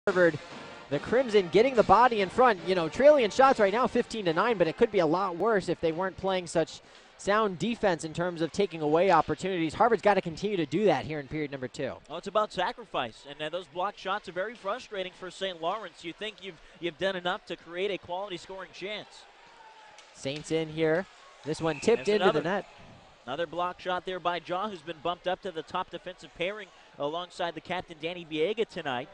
Harvard. The Crimson getting the body in front, trailing in shots right now 15-9, but it could be a lot worse if they weren't playing such sound defense in terms of taking away opportunities. Harvard's got to continue to do that here in period number 2. Well, it's about sacrifice, and those block shots are very frustrating for St. Lawrence. You think you've done enough to create a quality scoring chance. Saints in here. This one tipped into the net. Another block shot there by Jaw, who's been bumped up to the top defensive pairing alongside the captain, Danny Biega, tonight.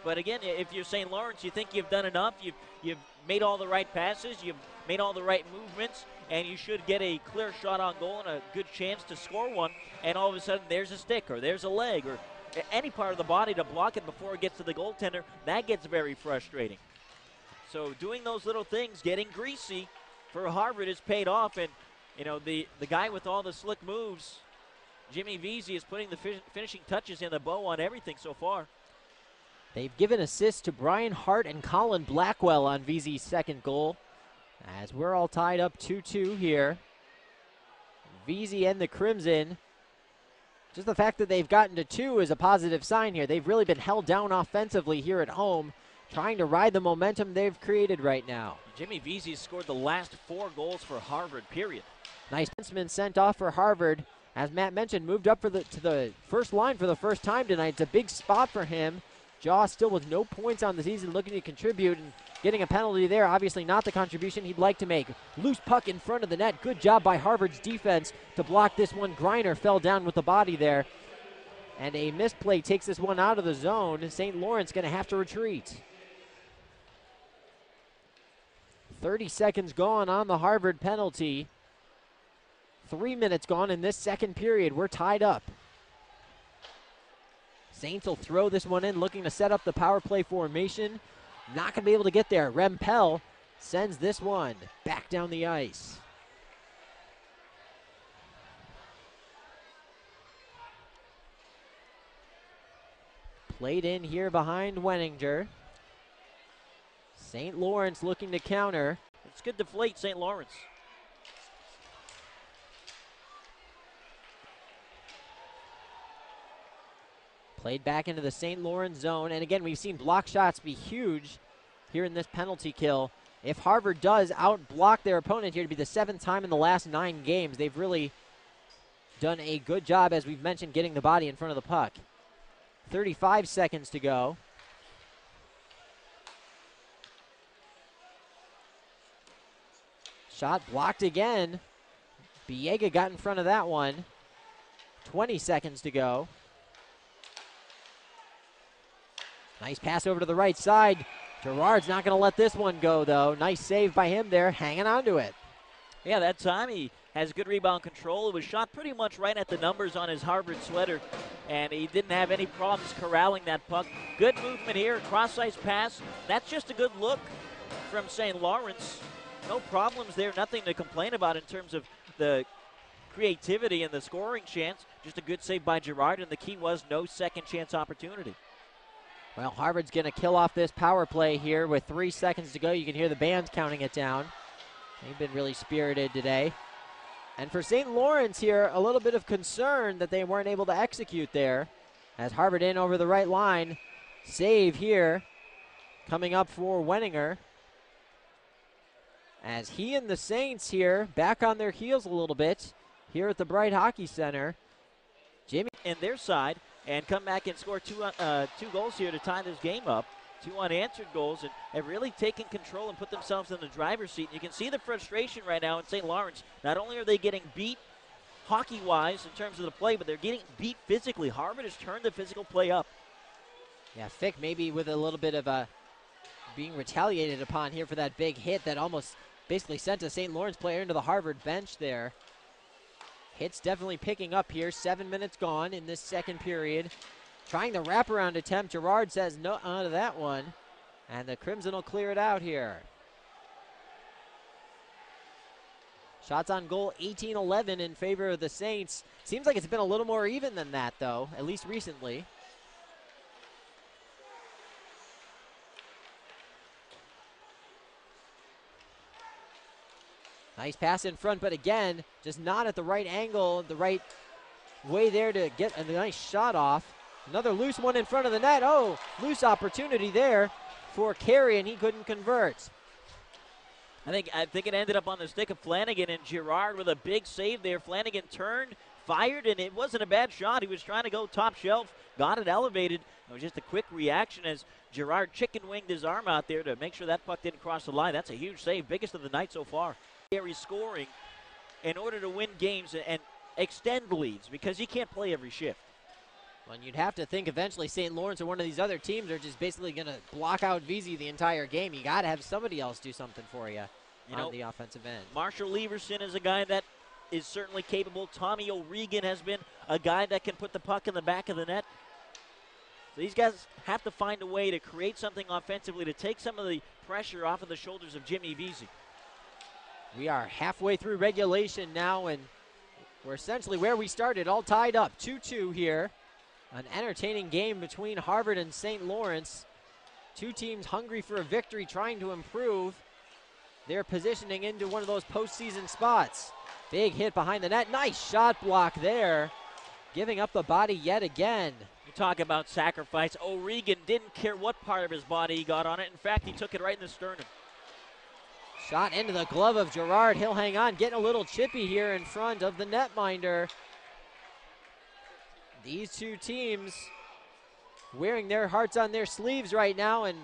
But again, if you're St. Lawrence, you think you've done enough. You've made all the right passes. You've made all the right movements, and you should get a clear shot on goal and a good chance to score one. And all of a sudden, there's a stick or there's a leg or any part of the body to block it before it gets to the goaltender. That gets very frustrating. So doing those little things, getting greasy for Harvard has paid off. And, the guy with all the slick moves, Jimmy Vesey, is putting the finishing touches in the bow on everything so far. They've given assists to Brian Hart and Colin Blackwell on Vesey's second goal, as we're all tied up 2-2 here. Vesey and the Crimson, just the fact that they've gotten to 2 is a positive sign here. They've really been held down offensively here at home, trying to ride the momentum they've created right now. Jimmy Vesey scored the last 4 goals for Harvard, period. Nice defenseman sent off for Harvard. As Matt mentioned, moved up to the first line for the first time tonight. It's a big spot for him. Jaw still with no points on the season, looking to contribute, and getting a penalty there. Obviously not the contribution he'd like to make. Loose puck in front of the net. Good job by Harvard's defense to block this one. Griner fell down with the body there. And a misplay takes this one out of the zone. St. Lawrence going to have to retreat. 30 seconds gone on the Harvard penalty. 3 minutes gone in this second period. We're tied up. Saints will throw this one in, looking to set up the power play formation. Not going to be able to get there. Rempel sends this one back down the ice. Played in here behind Wenninger. St. Lawrence looking to counter. It's good to deflate St. Lawrence. Played back into the St. Lawrence zone. And again, we've seen block shots be huge here in this penalty kill. If Harvard does out-block their opponent here, to be the 7th time in the last 9 games, they've really done a good job, as we've mentioned, getting the body in front of the puck. 35 seconds to go. Shot blocked again. Biega got in front of that one. 20 seconds to go. Nice pass over to the right side. Gerard's not going to let this one go, though. Nice save by him there, hanging on to it. Yeah, that time he has good rebound control. It was shot pretty much right at the numbers on his Harvard sweater, and he didn't have any problems corralling that puck. Good movement here, cross-ice pass. That's just a good look from St. Lawrence. No problems there, nothing to complain about in terms of the creativity and the scoring chance. Just a good save by Gerard, and the key was no second chance opportunity. Well, Harvard's going to kill off this power play here with 3 seconds to go. You can hear the band counting it down. They've been really spirited today. And for St. Lawrence here, a little bit of concern that they weren't able to execute there. As Harvard in over the right line. Save here coming up for Wenninger. As he and the Saints here back on their heels a little bit here at the Bright Hockey Center. Jimmy and their side, and come back and score two goals here to tie this game up. 2 unanswered goals, and have really taken control and put themselves in the driver's seat. And you can see the frustration right now in St. Lawrence. Not only are they getting beat hockey-wise in terms of the play, but they're getting beat physically. Harvard has turned the physical play up. Yeah, Fick maybe with a little bit of a being retaliated upon here for that big hit that almost basically sent a St. Lawrence player into the Harvard bench there. Hits definitely picking up here. 7 minutes gone in this second period. Trying the wraparound attempt. Gerard says no to that one. And the Crimson will clear it out here. Shots on goal 18-11 in favor of the Saints. Seems like it's been a little more even than that, though, at least recently. Nice pass in front, but again, just not at the right angle, the right way there to get a nice shot off. Another loose one in front of the net. Oh, loose opportunity there for Carey, and he couldn't convert. I think it ended up on the stick of Flanagan, and Girard with a big save there. Flanagan turned, fired, and it wasn't a bad shot. He was trying to go top shelf, got it elevated. It was just a quick reaction as Girard chicken-winged his arm out there to make sure that puck didn't cross the line. That's a huge save, biggest of the night so far. Carey scoring in order to win games and extend leads because you can't play every shift. Well, you'd have to think eventually St. Lawrence or one of these other teams are just basically going to block out VZ the entire game. You got to have somebody else do something for you on the offensive end. Marshall Leverson is a guy that is certainly capable. Tommy O'Regan has been a guy that can put the puck in the back of the net. So these guys have to find a way to create something offensively to take some of the pressure off of the shoulders of Jimmy VZ. We are halfway through regulation now, and we're essentially where we started, all tied up. 2-2 here. An entertaining game between Harvard and St. Lawrence. Two teams hungry for a victory, trying to improve their positioning into one of those postseason spots. Big hit behind the net. Nice shot block there. Giving up the body yet again. You talk about sacrifice. O'Regan didn't care what part of his body he got on it. In fact, he took it right in the sternum. Shot into the glove of Girard. He'll hang on, getting a little chippy here in front of the netminder. These two teams wearing their hearts on their sleeves right now, and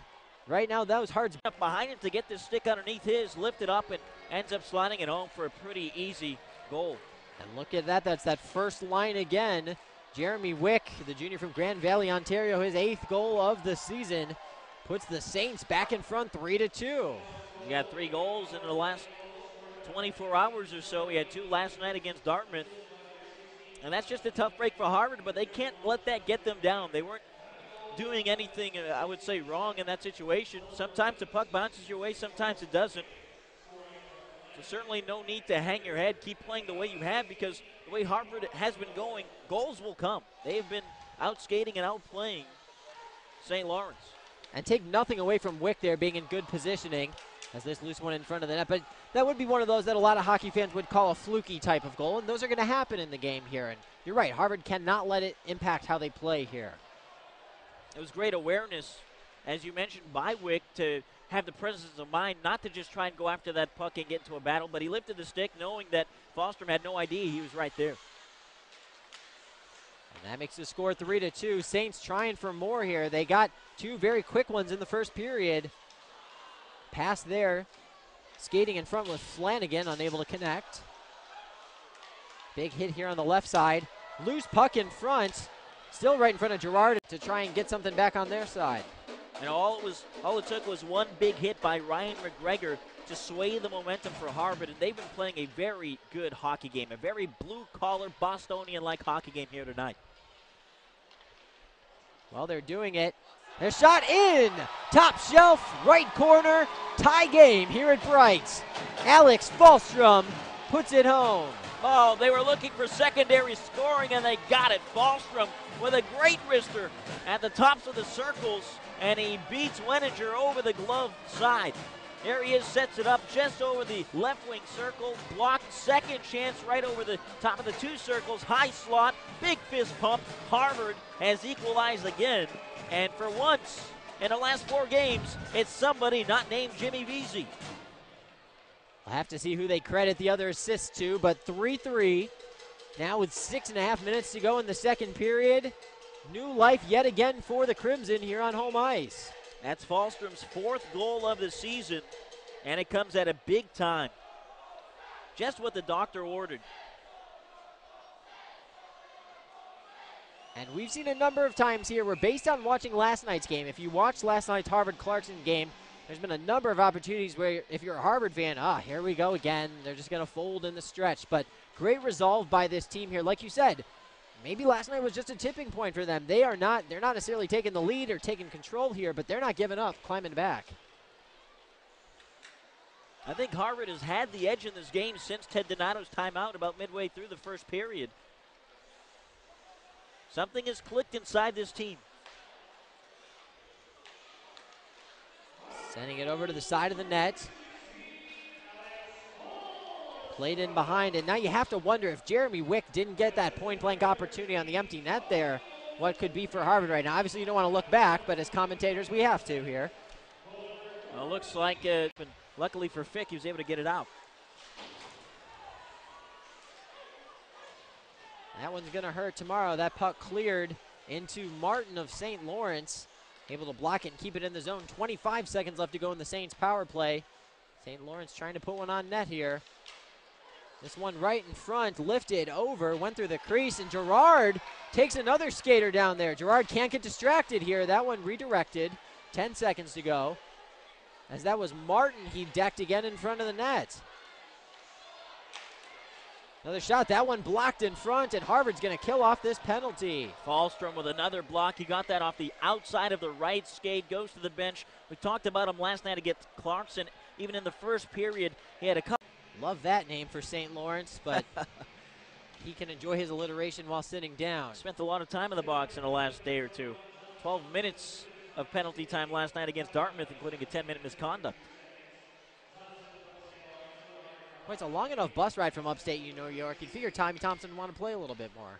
right now those hearts up behind him to get this stick underneath his, lift it up, and ends up sliding it home for a pretty easy goal. And look at that, that's that first line again. Jeremy Wick, the junior from Grand Valley, Ontario, his 8th goal of the season, puts the Saints back in front 3-2. He got 3 goals in the last 24 hours or so. He had 2 last night against Dartmouth. And that's just a tough break for Harvard, but they can't let that get them down. They weren't doing anything, I would say, wrong in that situation. Sometimes the puck bounces your way, sometimes it doesn't. So certainly no need to hang your head. Keep playing the way you have, because the way Harvard has been going, goals will come. They've been outskating and outplaying St. Lawrence. And take nothing away from Wick there being in good positioning as this loose one in front of the net. But that would be one of those that a lot of hockey fans would call a fluky type of goal, and those are going to happen in the game here. And you're right, Harvard cannot let it impact how they play here. It was great awareness, as you mentioned, by Wick to have the presence of mind not to just try and go after that puck and get into a battle, but he lifted the stick knowing that Falstrom had no idea he was right there. And that makes the score 3-2. Saints trying for more here. They got 2 very quick ones in the first period. Pass there. Skating in front with Flanagan, unable to connect. Big hit here on the left side. Loose puck in front. Still right in front of Girard to try and get something back on their side. And all it took was one big hit by Ryan McGregor to sway the momentum for Harvard, and they've been playing a very good hockey game, a very blue-collar, Bostonian-like hockey game here tonight. Well, they're doing it. A shot in! Top shelf, right corner, tie game here at Brights. Alex Falstrom puts it home. Oh, they were looking for secondary scoring, and they got it. Falstrom with a great wrister at the tops of the circles, and he beats Weninger over the glove side. There he is, sets it up just over the left wing circle, blocked, second chance right over the top of the 2 circles, high slot, big fist pump. Harvard has equalized again, and for once in the last 4 games, it's somebody not named Jimmy VZ. We'll have to see who they credit the other assists to, but 3-3. Now with 6.5 minutes to go in the second period. New life yet again for the Crimson here on home ice. That's Falstrom's 4th goal of the season, and it comes at a big time. Just what the doctor ordered. And we've seen a number of times here where, based on watching last night's game, if you watched last night's Harvard-Clarkson game, there's been a number of opportunities where if you're a Harvard fan, here we go again. They're just going to fold in the stretch. But great resolve by this team here. Like you said, maybe last night was just a tipping point for them. They're not necessarily taking the lead or taking control here, but they're not giving up, climbing back. I think Harvard has had the edge in this game since Ted Donato's timeout about midway through the first period. Something has clicked inside this team. Sending it over to the side of the net. Played in behind, and now you have to wonder if Jeremy Wick didn't get that point-blank opportunity on the empty net there. what could be for Harvard right now. Obviously, you don't want to look back, but as commentators, we have to here. Well, looks like, luckily for Fick, he was able to get it out. That one's going to hurt tomorrow. That puck cleared into Martin of St. Lawrence. Able to block it and keep it in the zone. 25 seconds left to go in the Saints power play. St. Lawrence trying to put one on net here. This one right in front, lifted over, went through the crease, and Gerard takes another skater down there. Gerard can't get distracted here. That one redirected. 10 seconds to go. As that was Martin, he decked again in front of the net. Another shot, that one blocked in front, and Harvard's going to kill off this penalty. Fallstrom with another block. He got that off the outside of the right skate, goes to the bench. We talked about him last night against Clarkson. Even in the first period, he had a couple. Love that name for St. Lawrence, but he can enjoy his alliteration while sitting down. Spent a lot of time in the box in the last day or two. 12 minutes of penalty time last night against Dartmouth, including a 10-minute misconduct. Well, it's a long enough bus ride from upstate New York. You'd figure Tommy Thompson would want to play a little bit more.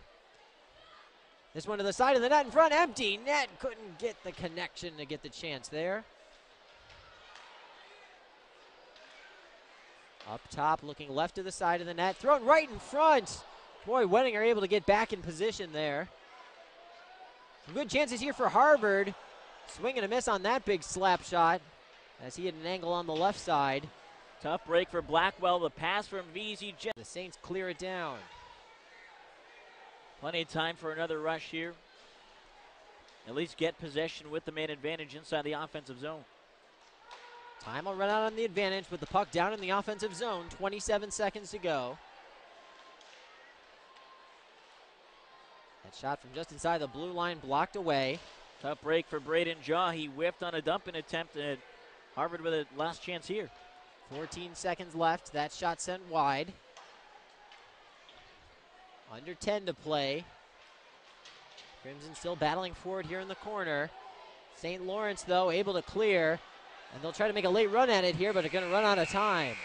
This one to the side of the net in front, empty net. Couldn't get the connection to get the chance there. Up top, looking left to the side of the net. Thrown right in front. Boy, Wenninger able to get back in position there. Some good chances here for Harvard. Swing and a miss on that big slap shot as he had an angle on the left side. Tough break for Blackwell. The pass from VZ. The Saints clear it down. Plenty of time for another rush here. At least get possession with the man advantage inside the offensive zone. Time will run out on the advantage with the puck down in the offensive zone. 27 seconds to go. That shot from just inside the blue line blocked away. Tough break for Braden Jaw. He whiffed on a dumping attempt at Harvard with a last chance here. 14 seconds left. That shot sent wide. Under 10 to play. Crimson still battling for it here in the corner. St. Lawrence, though, able to clear. And they'll try to make a late run at it here, but they're going to run out of time.